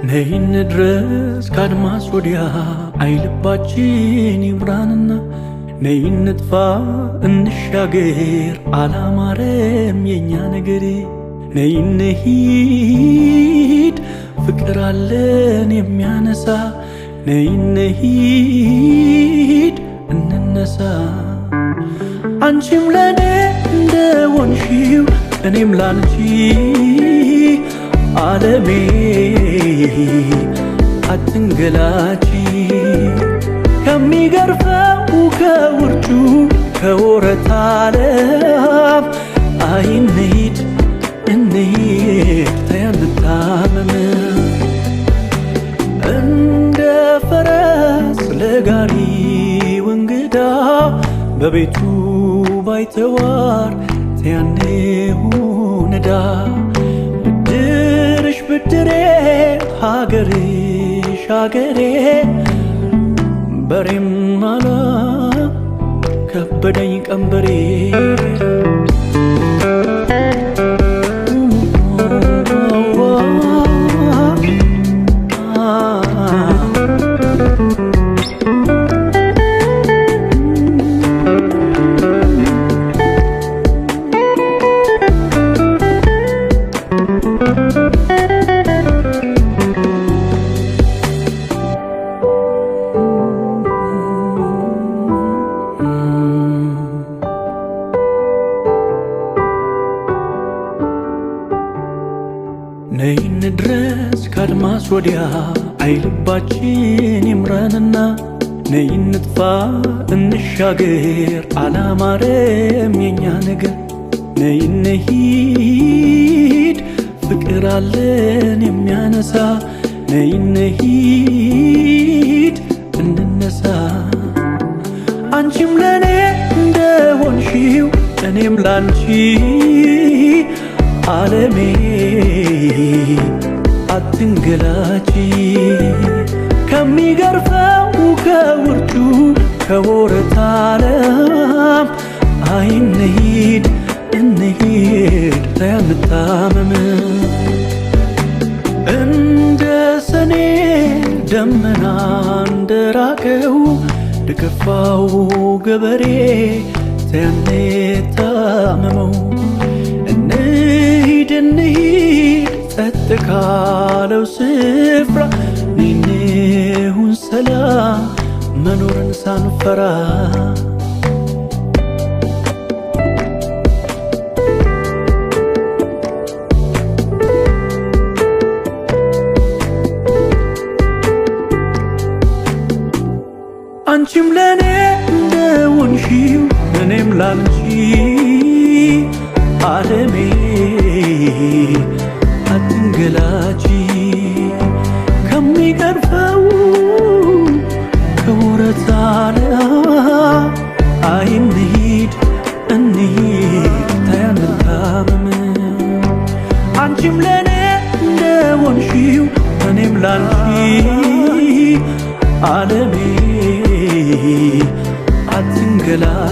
ነይን ድረስ ካድማስ ወዲያ አይልባችን ይብራንና ነይን ንጥፋ እንሻገር አላማረም የኛ ነገር ነይን ሂድ ፍቅር አለን የሚያነሳ ነይን ሂድ እንነሳ አንቺም ለኔ እንደሆንሽው እኔም ላንቺ ዓለሜ አትንገላቺ ከሚገርፈው ከውርጩ ከወረት ዓለም አይንሂድ እንሂድ ተያንታመም እንደ ፈረስ ለጋሪው እንግዳ በቤቱ ባይተዋር ተያኔሁ ነዳ ብድርሽ ብድሬ ሀገርሽ ሀገሬ በሬም አላ ከበደኝ ቀንበሬ ነይን ድረስ ካድማስ ወዲያ አይልባችን ይምራንና ነይን ንጥፋ እንሻገር አላማረም የኛ ነገር ነይን ሂድ ፍቅር አለን የሚያነሳ ነይን ሂድ እንነሳ አንቺም ለኔ እንደሆንሽው እኔም ላንቺ ዓለሜ አትንገላቺ ከሚገርፈው ከውርጩ ከወረት ዓለም አይንሂድ እንሂድ ተያንታመም እንደ ሰኔ ደመና እንደራቀው ድከፋው ገበሬ ተያንታመመው እንሂድ ጸጥ ካለው ስፍራ ነይሁን ሰላም መኖርን ሳንፈራ አንቺም ለኔ እንደሆንሽው እኔም ላንቺ ዓለሜ አትንገላቺ ከሚገርፈው ከወረት ዓለም አይንሂድ እንሂድ ተያንታመም አንቺም ለኔ እንደሆንሽው እኔም ላንቺ ዓለሜ አትንገላቺ